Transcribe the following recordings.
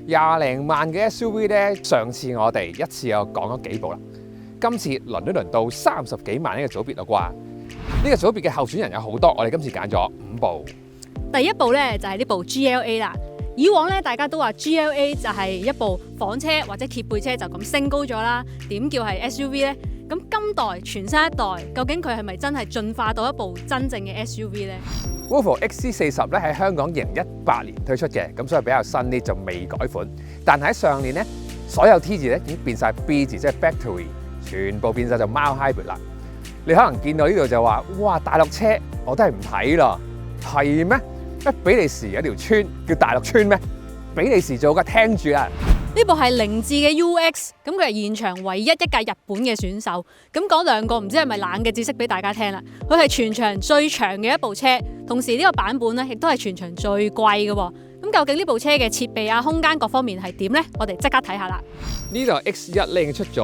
廿零萬嘅 SUV 咧，上次我哋一次又講咗幾部啦，今次輪到30幾萬呢個組別啦啩。呢個組別嘅候選人有好多，我哋今次揀咗5部。第一部咧就係呢部 GLA 啦。以往咧大家都話 GLA 就係一部房車或者貼背車就咁升高咗啦，點叫係 SUV 咧？咁今代全新一代，究竟佢係咪真係進化到一部真正嘅 SUV 咧？Volvo XC40咧喺香港2018年推出嘅，咁所以比較新啲，就未改款。但係喺上年咧，所有 T 字咧已經變晒 B 字，即係 Factory， 全部變晒就 Mild Hybrid 啦。你可能見到呢度就話：哇，大陸車我都係唔睇啦，係咩？比利時有條村叫大陸村咩？比利時做㗎，聽住啊！呢部係凌志嘅 UX， 咁佢係現場唯一一架日本嘅選手。咁講兩個唔知係咪冷嘅知識俾大家聽啦。佢係全場最長嘅一部車，同時呢個版本咧亦都係全場最貴嘅喎。咁究竟呢部車嘅設備啊、空間各方面係點呢？我哋即刻睇下啦。呢度 X1 咧已經出咗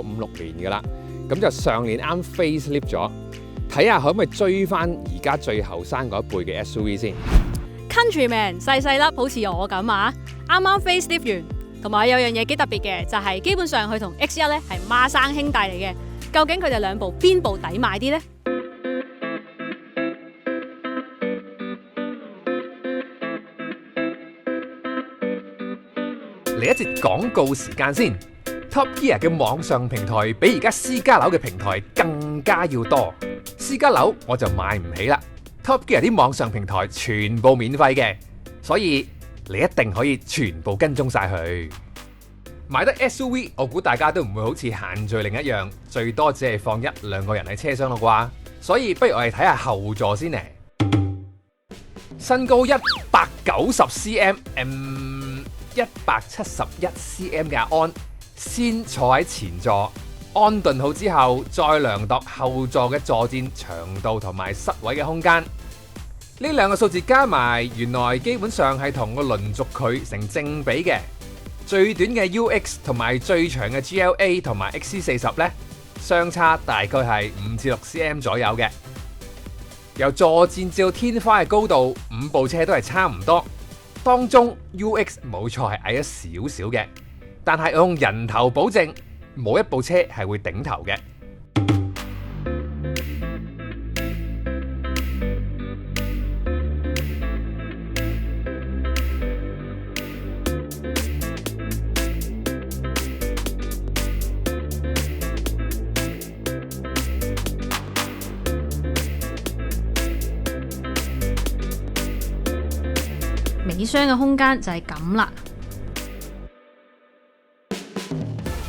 5、6年㗎啦，咁就上年啱 facelift 咗，睇下可唔可以追翻而家最後生嗰一輩嘅 SUV 先。Countryman 細細粒，好似我咁啊，啱啱 facelift 完，同埋有樣嘢幾特別嘅，就係基本上佢同 X1 咧係孖生兄弟嚟嘅。究竟佢哋兩部邊部抵買啲呢？嚟一節廣告時間先。Top Gear 嘅網上平台比而家私家樓嘅平台更加要多。私家樓我就買唔起啦。Top Gear 啲網上平台全部免費嘅，所以你一定可以全部跟蹤晒佢。買得 SUV， 我估大家都唔會好似限聚令一樣，最多只係放1、2個人喺車廂咯啩。所以不如我哋睇下後座先呢。身高190cm， 171cm 嘅安，先坐喺前座，安頓好之後，再量度後座嘅坐墊長度同埋膝位嘅空間。呢兩個數字加埋，原來基本上係同個輪軸距成正比嘅。最短嘅 UX 同埋最長嘅 GLA 同埋 XC40 呢，相差大概係5至6 cm 左右嘅。由坐墊至到天花嘅高度，5部車都係差唔多。當中 UX 冇錯係矮咗少少嘅，但係我用人頭保證，冇一部車係會頂頭嘅。尾箱嘅空間就係咁啦。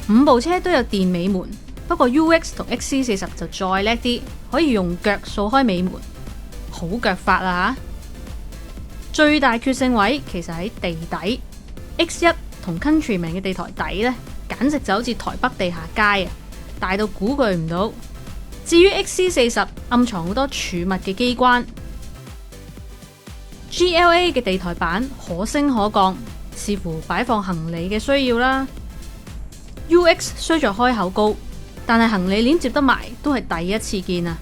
5部車都有電尾門，不過 UX 同 XC40 就再叻啲，可以用腳掃開尾門，好腳法啦吓。最大決勝位其實喺地底 ，X1 同 Countryman 嘅地台底呢，簡直就好似台北地下街啊，大到估計唔到。至於 XC40 暗藏好多儲物嘅機關。GLA 嘅地台板可升可降，視乎擺放行李嘅需要啦。UX 雖在開口高，但係行李鏈接得埋都係第一次見啊！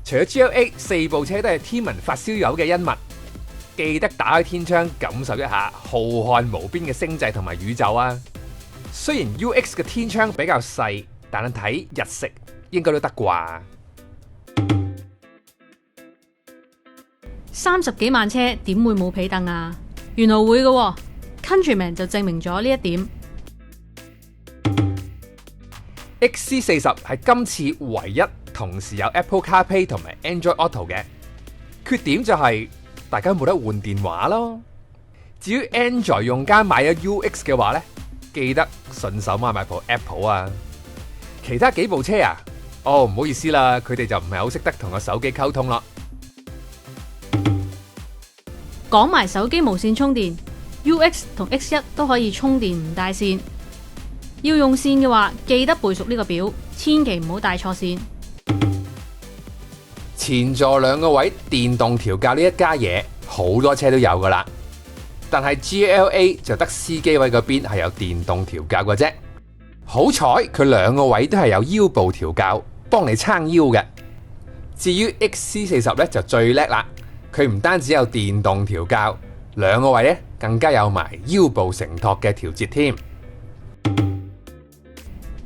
除咗 GLA， 4部車都係天文發燒友嘅恩物，記得打開天窗感受一下浩瀚無邊嘅星際同埋宇宙啊！雖然 UX 嘅天窗比較細，但係睇日食應該都得啩。30幾萬車點會冇皮凳啊？原來會嘅喎，Countryman 就證明咗呢一點。XC40 係今次唯一同時有 Apple CarPlay 同埋 Android Auto 嘅，缺點就係大家冇得換電話咯。至於 Android 用家買咗 UX 嘅話呢，記得順手買部 Apple 啊。其他幾部車啊，唔好意思啦，佢哋就唔係好識得同個手機溝通咯。講埋手機無線充電 ，UX 同 X1 都可以充電唔帶線。要用線嘅話，記得背熟呢個表，千祈唔好帶錯線。前座2個位電動調校呢一家嘢，好多車都有噶啦。但係 GLA 就得司機位嗰邊係有電動調校嘅啫。好彩佢2個位都係有腰部調校，幫你撐腰嘅。至於 XC40 咧就最叻啦。佢唔單止有電動調校，兩個位咧更加有埋腰部承托嘅調節添。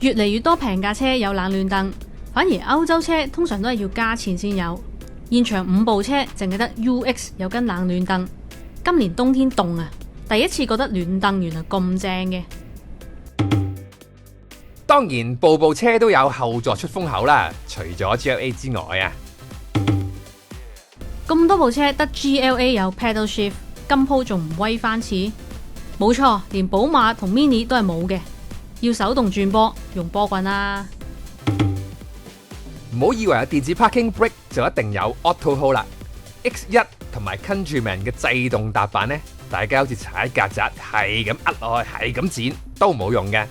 越嚟越多平價車有冷暖燈，反而歐洲車通常都係要加錢先有。現場5部車淨係得 UX 有跟冷暖燈。今年冬天凍啊，第一次覺得暖燈原來咁正嘅。當然，部部車都有後座出風口啦，除咗 GLA 之外啊。咁多部車得 GLA 有 Pedal Shift， 今鋪仲唔威翻次？冇錯，連寶馬同 Mini 都係冇嘅，要手動轉波，用波棍啦。唔好以為有電子 Parking Brake 就一定有 Auto Hold 啦。X1 同埋 Countryman 嘅制動踏板呢，大家好似踩曱甴，係咁壓落去，係咁剪都冇用嘅。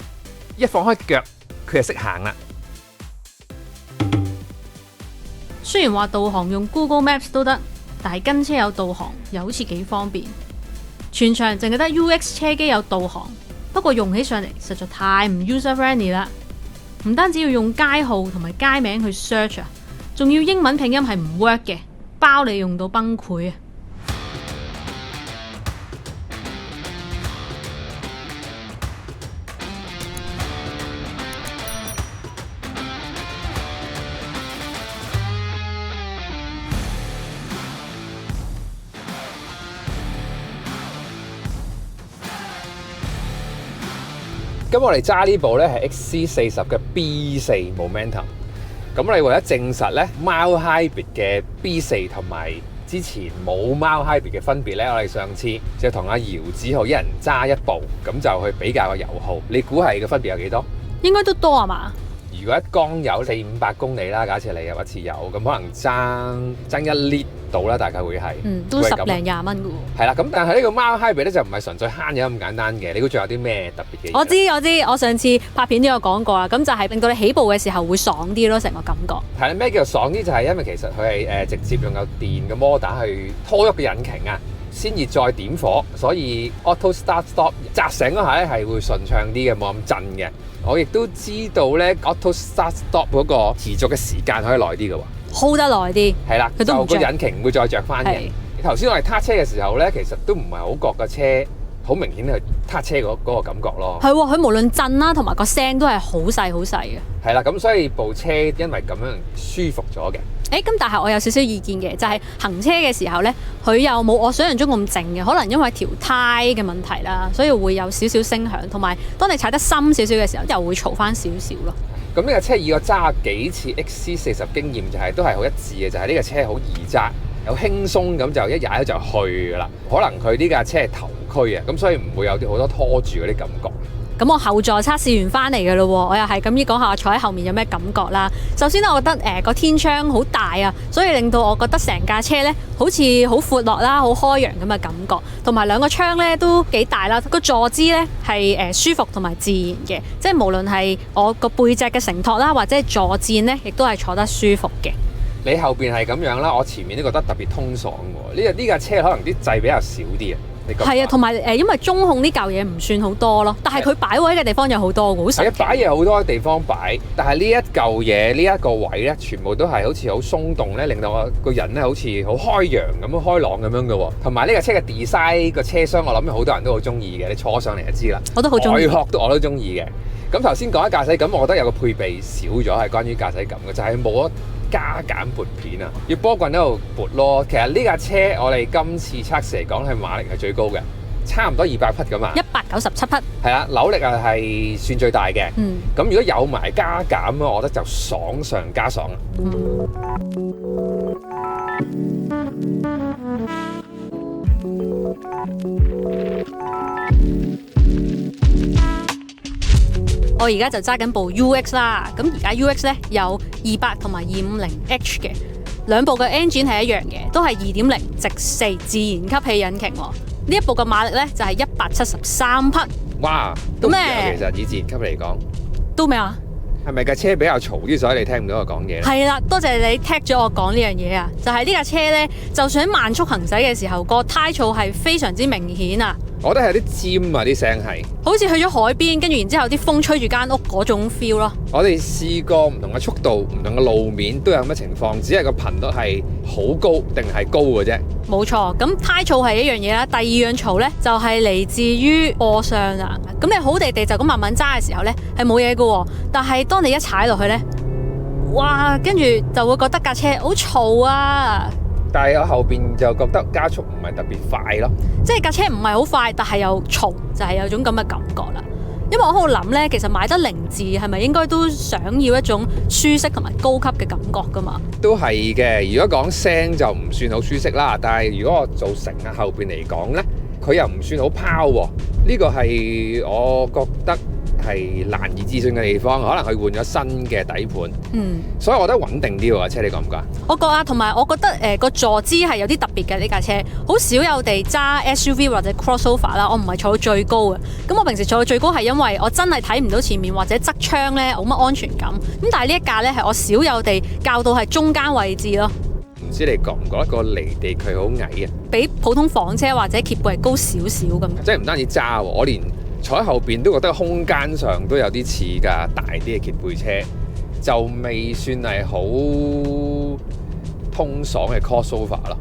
一放開腳，佢就識行啦。雖然話導航用 Google Maps 都得，但係跟車有導航又好似幾方便。全場淨係得 UX 車機有導航，不過用起上嚟實在太唔 user friendly 啦。唔單止要用街號同埋街名去 search 啊，仲要英文拼音係唔 work 嘅，包你用到崩潰啊！咁我哋揸呢部咧係 XC40 嘅 B4 Momentum。咁我哋為咗證實咧貓 Hybrid 嘅 B4 同埋之前冇貓 Hybrid 嘅分別咧，我哋上次就同阿姚子豪一人揸一部，咁就去比較個油耗。你估係個分別有幾多？應該都多啊嘛？如果一缸有400-500公里啦，假設你入一次油，咁可能爭1 lit 到啦，大概會係，都10零20蚊嘅喎。係啦，咁但係呢個貓 Hybrid 咧就唔係純粹慳嘢咁簡單嘅，你估仲有啲咩特別嘅嘢？我知，我上次拍片都有講過啦，咁就係令到你起步嘅時候會爽啲咯，成個感覺。係啦，咩叫做爽啲？就係因為其實佢係直接用有電嘅摩打去拖喐個引擎啊，先至再點火，所以 Auto Start Stop 扎醒嗰下咧係會順暢啲嘅，冇咁震嘅。我亦都知道咧 Auto Start Stop 嗰個持續嘅時間可以耐啲嘅喎，hold 得耐啲。係啦，佢都唔就個引擎唔會再着翻嘅。頭先我哋撻車嘅時候咧，其實都唔係好覺個車好明顯係撻車嗰個感覺咯。係喎，佢無論震啦同埋個聲都係好細好細嘅。係啦，咁所以部車因為咁樣舒服咗嘅。咁但係我有少少意見嘅，就係行車嘅時候呢，佢又冇我想象中咁靜嘅，可能因為條胎嘅問題啦，所以會有少少聲響，同埋當你踩得深少少嘅時候，又會嘈翻少少咯。咁呢架車以我揸幾次 XC40 經驗就係都係好一致嘅，就係呢架車好易揸，有輕鬆咁就一踩就去噶啦。可能佢呢架車係頭驅啊，咁所以唔會有啲好多拖住嗰啲感覺。咁我後座測試完翻嚟嘅咯喎，我又係咁講下我坐喺後面有咩感覺啦。首先我覺得個天窗好大啊，所以令到我覺得成架車呢好似好闊落啦，好開揚咁嘅感覺，同埋兩個窗呢都幾大啦。個坐姿呢係舒服同埋自然嘅，即係無論係我個背脊嘅承托啦，或者係坐墊呢，亦都係坐得舒服嘅。你後邊係咁樣啦，我前面都覺得特別通爽喎。呢架車可能啲掣比較少啲啊。係啊，同埋因為中控呢嚿嘢唔算好多咯，但係佢擺位嘅地方有好多嘅，好神奇。係啊，擺嘢好多地方擺，但係呢一嚿嘢呢一個位咧，全部都係好似好鬆動咧，令到我個人咧好似好開揚咁樣、開朗咁樣嘅喎。同埋呢架車嘅 design 個車廂，我諗好多人都好中意嘅，你坐上嚟就知啦。我都好中意，外殼我都中意嘅。咁頭先講緊駕駛感，我覺得有個配備少咗係關於駕駛感嘅，就係冇咗加減撥片啊，要波棍喺度撥咯。其實呢架車我哋今次測試嚟講係馬力係最高嘅，差唔多200匹咁啊，197匹。係啦，扭力係算最大嘅。咁如果有埋加減咧，我覺得就爽上加爽啊！我而家就揸緊部 UX 啦，咁而家 UX 咧有200同埋250H 嘅，兩部嘅 engine 係一樣嘅，都係2.0直4自然吸氣引擎。呢一部嘅馬力咧就係173匹。哇，都唔錯，其實以自然吸嚟講，都咩啊？係咪架車比較嘈啲，所以你聽唔到我講嘢？係啦，多謝你踢咗我講呢樣嘢啊！就係呢架車咧，就算喺慢速行駛嘅時候，個胎噪係非常之明顯啊！我覺得係啲尖啊啲聲係，好似去咗海邊，跟住然之後啲風吹住間屋嗰種 feel 咯。我哋試過唔同嘅速度、唔同嘅路面都有咁嘅情況，只係個頻率係好高定係高嘅啫。冇錯，咁胎噪係一樣嘢啦。第二樣嘈呢，就係嚟自於波箱啦。咁你好地地就咁慢慢揸嘅時候呢，係冇嘢嘅，但係當你一踩落去呢，哇，跟住就會覺得架車好嘈啊！但係我後邊就覺得加速唔係特別快咯，即係架車唔係好快，但係又嘈，就係有種咁嘅感覺啦。因為我喺度諗呢，其實買得凌志係咪應該都想要一種舒適同埋高級嘅感覺噶嘛？都係嘅。如果講聲就唔算好舒適啦，但係如果我做成啊後邊嚟講呢，佢又唔算好拋喎。呢個係我覺得係難以置信嘅地方，可能佢換咗新嘅底盤，所以我覺得穩定啲喎車，你覺唔覺啊？我覺啊，同埋我覺得個坐姿係有啲特別嘅呢架車，好少有地揸 SUV 或者 crossover 啦。我唔係坐到最高嘅，咁我平時坐到最高係因為我真係睇唔到前面或者側窗呢，冇乜安全感。咁但係呢一架呢，係我少有地較到係中間位置咯。唔知你覺唔覺得個離地佢好矮啊？比普通房車或者揭背係高少少咁。即係唔單止揸喎，我連坐喺後邊都覺得空間上都有啲似㗎，大啲嘅揭背車就未算係好通爽嘅 crossover 咯。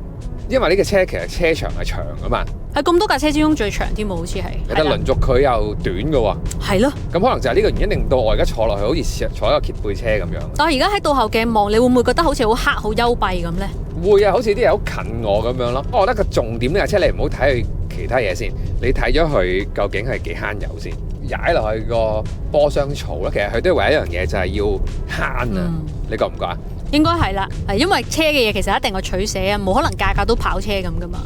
因為呢個車其實車長係長㗎嘛，係咁多架車之中最長添喎，好似係。但係輪軸佢又短㗎喎。係咯。咁可能就係呢個原因令到我而家坐落去好似坐一個揭背車咁樣。但係而家喺倒後鏡望，你會唔會覺得好似好黑好幽閉咁呢？會啊，好似啲嘢好近我咁樣咯。我覺得個重點呢架車你唔好睇佢其他嘢先，你睇咗佢究竟係幾慳油先。踩落去個波箱嘈啦，其實佢都係為一樣嘢就係要慳啊。你覺唔覺啊？應該係啦，係因為車嘅嘢其實一定係取捨啊，冇可能架架都跑車咁噶嘛。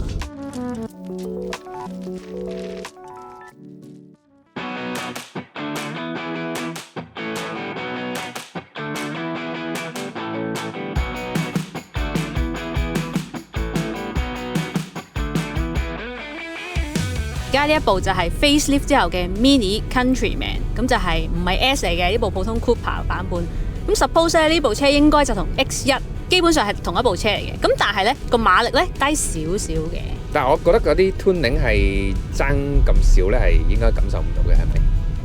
而家呢一部就係 facelift 之後嘅 Mini Countryman， 咁就係唔係 S 嚟嘅呢部普通 Cooper 版本。咁 suppose 咧呢部車應該就同 X1 基本上係同一部車嚟嘅，咁但係咧個馬力咧低少少嘅。但係我覺得嗰啲 tuning 係爭咁少咧，係應該感受唔到嘅，係咪？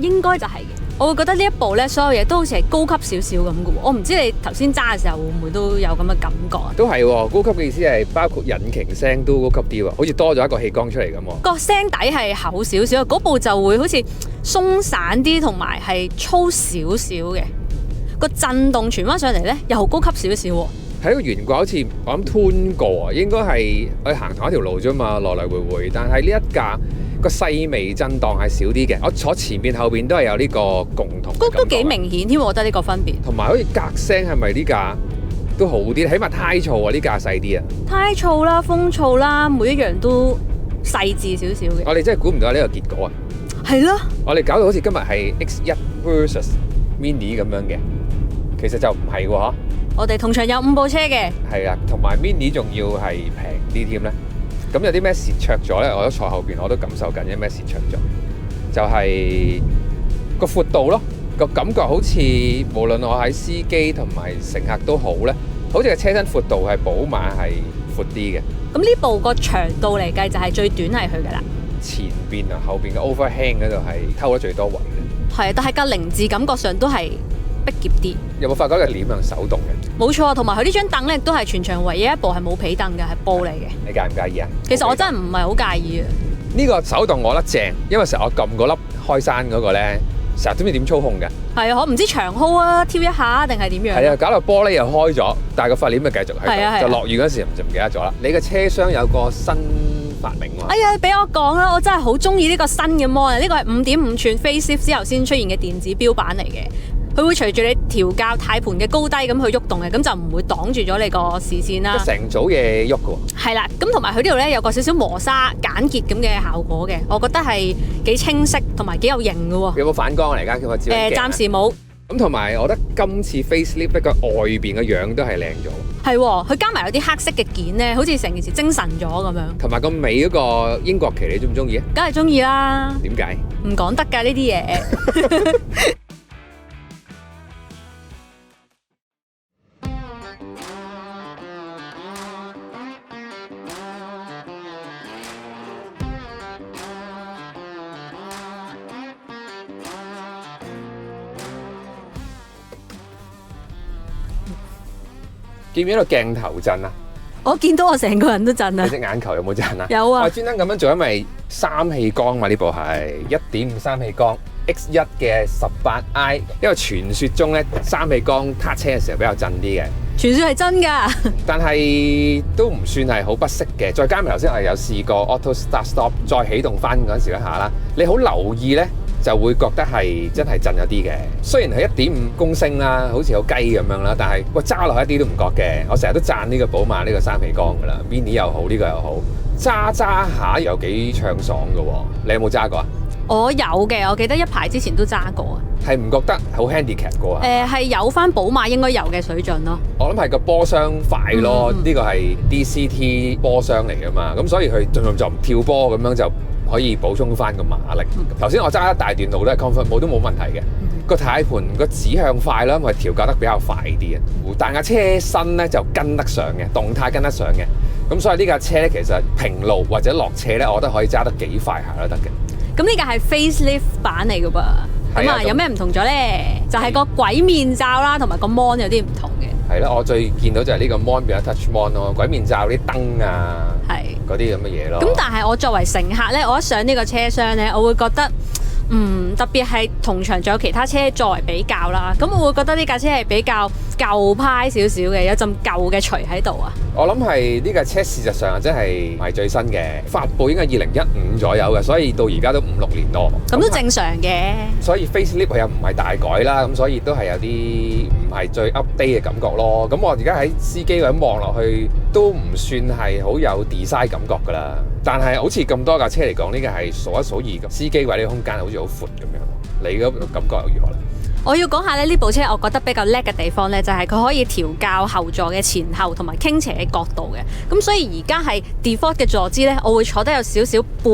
應該就係嘅。我會覺得呢一部咧所有嘢都好似係高級少少咁嘅喎。我唔知你頭先揸嘅時候會唔會都有咁嘅感覺啊？都係喎，高級嘅意思係包括引擎聲都高級啲喎，好似多咗一個氣缸出嚟咁喎。個聲底係厚少少，嗰部就會好似鬆散啲，同埋係粗少少嘅。個震動傳翻上嚟咧，又高級少少喎。喺個懸掛好似我諗 tune 過啊，應該係去行同一條路啫嘛，來來回回。但係呢一架個細微震盪係少啲嘅。我坐前邊後邊都係有呢個共同嘅感覺。都幾明顯添，我覺得呢個分別。同埋好似隔聲係咪呢架都好啲？起碼胎噪啊，呢架細啲啊。胎噪啦，風噪啦，每一樣都細緻少少嘅。我哋真係估唔到呢個結果啊！係咯。我哋搞到好似今日係 X1 versus Mini 咁樣嘅。其實就唔係喎，嗬！我哋同場有5部車嘅，係啊，同埋 Mini 仲要係平啲添咧。咁有啲咩蝕灼咗咧？我都坐後邊，我都感受緊有咩蝕灼咗。就係個闊度咯，個感覺好似無論我喺司機同埋乘客都好咧，好似個車身闊度係寶馬係闊啲嘅。咁呢部個長度嚟計就係最短係佢噶啦。前邊啊，後邊嘅 overhang 嗰度係偷得最多位嘅。係，但係個凌志感覺上都係逼夾啲。有冇發覺個簾係手動嘅？冇錯，同埋佢呢張凳咧都係全場唯一一部係冇皮凳嘅，係布嚟嘅。你介唔介意啊？其實我真係唔係好介意啊。呢個手動我覺得正，因為成日我撳嗰粒開山嗰個咧，成日都唔知點操控嘅。係啊，我唔知長號啊，挑一下定係點樣？係啊，搞到玻璃又開咗，但係個髮簾咪繼續喺度，就落雨嗰時就唔記得咗啦。你嘅車廂有個新發明喎。哎呀，俾我講啦，我真係好中意呢個新嘅 mon，呢個係5.5寸 facelift 之後先出現嘅電子標板嚟嘅。佢會隨住你調校軚盤嘅高低咁去喐動嘅，咁就唔會擋住咗你個視線啦。成組嘢喐嘅喎。係啦，咁同埋佢呢度咧有個少少磨砂簡潔咁嘅效果嘅，我覺得係幾清晰同埋幾有型嘅喎。有冇反光嚟㗎？叫我照。暫時冇。咁同埋我覺得今次 facelift 個外邊嘅樣都係靚咗。係喎，佢加埋有啲黑色嘅件咧，好似成件事精神咗咁樣。同埋個尾嗰個英國旗，你中唔中意啊？梗係中意啦。點解？唔講得㗎呢啲嘢。見唔見到鏡頭震啊？我見到我成個人都震啊你！隻眼球有冇震啊？有啊我專登咁樣做，因為三氣缸嘛，呢部係1.5三氣缸 X1 嘅 18i， 因為傳說中咧三氣缸撻車嘅時候比較震啲嘅。傳說係真㗎。但係都唔算係好不適嘅，再加埋頭先我哋有試過 auto start stop 再啟動翻嗰陣時一下啦，你好留意呢，就會覺得係真係震咗啲嘅。雖然係1.5公升啦，好似好雞咁樣啦，但係喂揸落去一啲都唔覺嘅。我成日都讚呢個寶馬呢個三氣缸噶啦 ，mini 又好，呢個又好，揸下有幾暢爽嘅喎。你有冇揸過啊？我有嘅，我記得一排之前都揸過啊。係唔覺得好 handicap 過啊？係有翻寶馬應該有嘅水準咯。我諗係個波箱快咯，呢個係 DCT 波箱嚟噶嘛，咁所以佢就唔跳波咁樣就可以補充翻個馬力。頭先我揸一大段路都係 comfort mode 都冇問題嘅，個軚盤個指向快啦，因為調校得比較快啲嘅，但架車身咧就跟得上嘅，動態跟得上嘅，咁所以呢架車咧其實平路或者落斜咧，我覺得可以揸得幾快下都得嘅。咁呢架係 facelift 版嚟嘅噃，咁啊有咩唔同咗咧？就係個鬼面罩啦，同埋個 mon 有啲唔同嘅。係啦，我最見到就係呢個 mon 變咗 touch mon 咯，鬼面罩啲燈啊，嗰啲咁嘅嘢咯。咁但係我作為乘客咧，我一上呢個車廂咧，我會覺得特別係同場仲有其他車作為比較啦，咁我會覺得呢架車係比較舊派少少嘅，有陣舊嘅除喺度啊。我諗係呢架車事實上真係唔係最新嘅，發布應該2015左右嘅，所以到而家都5-6年多。咁都正常嘅。所以 facelift 又唔係大改啦，咁所以都係有啲唔係最 update 嘅感覺咯。咁我而家喺司機位望落去都唔算係好有 design 感覺㗎啦。但係好似咁多架車嚟講，呢個係數一數二嘅司機位呢個空間好似好闊咁樣。你嘅感覺又如何咧？我要講下咧，呢部車我覺得比較叻嘅地方咧，就係佢可以調校後座嘅前後同埋傾斜嘅角度嘅。咁所以而家係 default 嘅坐姿咧，我會坐得有少少半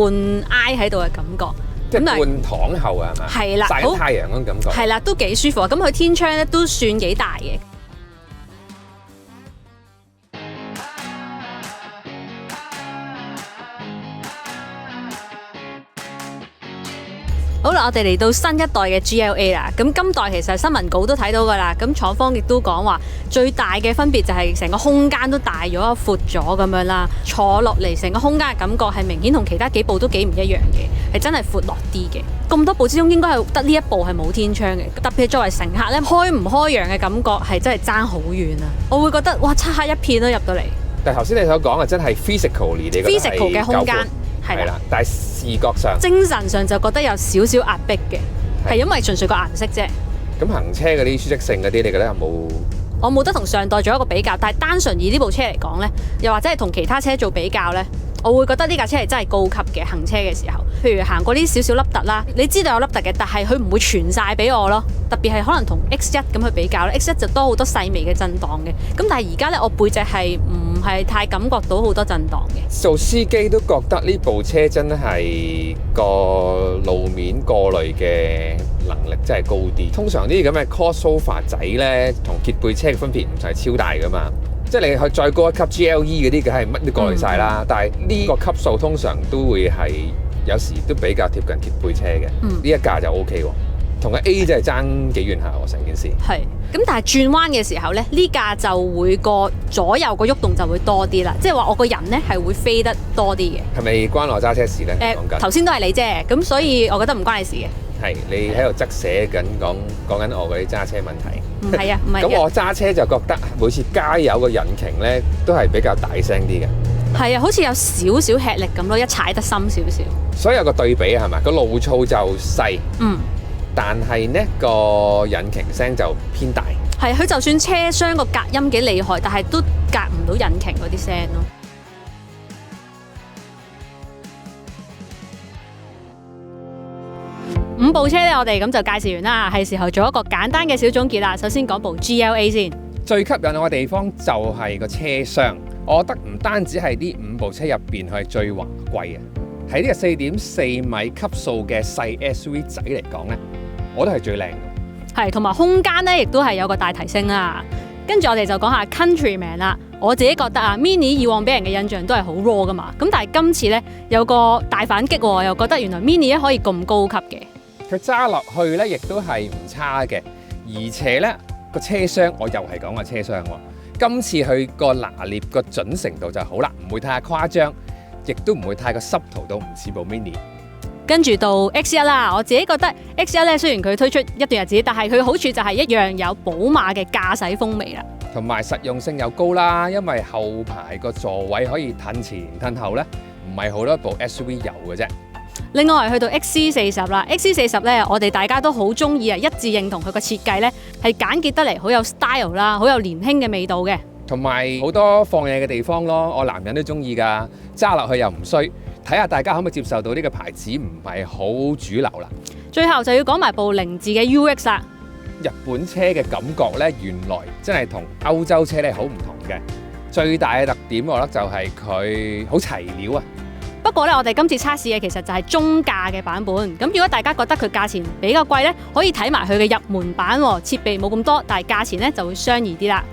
挨喺度嘅感覺。即係半躺後啊，係嘛？係啦，曬緊太陽嗰種感覺。係啦，都幾舒服啊！咁佢天窗咧都算幾大嘅。好啦，我哋嚟到新一代嘅 GLA 啦。咁今代其實新聞稿都睇到噶啦。咁廠方亦都講話最大嘅分別就係成個空間都大咗、闊咗咁樣啦。坐落嚟成個空間嘅感覺係明顯同其他幾部都幾唔一樣嘅，係真係闊落啲嘅。咁多部之中應該係得呢一部係冇天窗嘅。特別作為乘客咧，開唔開揚嘅感覺係真係爭好遠啊！我會覺得哇，漆黑一片都入到嚟。但係頭先你所講嘅真係 physically 你覺得係 physical 嘅空間。係啦，但係視覺上、精神上就覺得有少少壓迫嘅，係因為純粹個顏色啫。咁行車嗰啲舒適性嗰啲，你覺得有冇？我冇得同上代做一個比較，但係單純以呢部車嚟講呢，又或者係同其他車做比較呢，我會覺得呢架車係真係高級嘅行車嘅時候。譬如行過啲少少凹凸啦，你知道有凹凸嘅，但係佢唔會傳晒俾我咯。特別係可能同 X1 咁去比較咧 ，X1 就多好多細微嘅震盪嘅。咁但係而家呢，我背脊係唔係太感覺到好多震盪嘅。做司機都覺得呢部車真係個路面過濾嘅能力真係高啲。通常呢啲咁嘅 crossover 仔呢，同揭背車嘅分別唔係超大噶嘛。即係你去再高一級 GLE 嗰啲，梗係乜都過濾晒啦。但係呢個級數通常都會係有時都比較貼近揭背車嘅。呢一架就 OK 喎。同個 A 真係爭幾遠下喎，成件事。係，咁但係轉彎嘅時候咧，呢架就會個左右個喐動就會多啲啦，即係話我個人咧係會飛得多啲嘅。係咪關我揸車事咧？頭先都係你啫，咁所以我覺得唔關你事嘅。係你喺度側寫緊講緊我嗰啲揸車問題。唔係啊，唔係。咁我揸車就覺得每次加油個引擎咧都係比較大聲啲嘅。係啊，好似有少少吃力咁咯，一踩得深少少。所以有個對比係咪？個路噪就細。但係呢個引擎聲就偏大。係，佢就算車廂個隔音幾厲害，但係都隔唔到引擎嗰啲聲咯。5部車咧，我哋咁就介紹完啦，係時候做一個簡單嘅小總結啦。首先講部 GLA 先。最吸引我嘅地方就係個車廂，我覺得唔單止係呢5部車入邊係最華貴嘅，喺呢個4.4米級數嘅細 SUV 仔嚟講呢，我覺得係最靚嘅。係，同埋空間咧，亦都係有個大提升啦。跟住我哋就講下 Countryman 啦。我自己覺得啊 ，Mini 以往俾人嘅印象都係好 raw 噶嘛，咁但係今次咧有個大反擊喎，又覺得原來 Mini 咧可以咁高級嘅。佢揸落去咧，亦都係唔差嘅，而且咧個車廂我又係講個車廂喎，今次佢個拿捏個準程度就好啦，唔會太誇張，亦都唔會太過濕塗到唔似部 Mini。跟住到 X1 啦，我自己覺得 X1 咧，雖然佢推出一段日子，但係佢好處就係一樣有寶馬嘅駕駛風味啦，同埋實用性又高啦，因為後排個座位可以褪前褪後咧，唔係好多部 SUV 有嘅啫。另外去到 XC40 啦，XC40咧，我哋大家都好中意啊，一致認同佢個設計咧係簡潔得嚟，好有 style 啦，好有年輕嘅味道嘅，同埋好多放嘢嘅地方咯，我男人都中意㗎，揸落去又唔衰。睇下大家可唔可以接受到呢個牌子唔係好主流啦。最後就要講埋部凌志嘅 UX 啦。日本車嘅感覺呢，原來真係同歐洲車呢好唔同嘅。最大嘅特點，我覺得就係佢好齊料啊。不過咧，我哋今次測試嘅其實就係中價嘅版本。咁如果大家覺得佢價錢比較貴呢，可以睇埋佢嘅入門版喎，設備冇咁多，但係價錢呢就會相宜啲啦。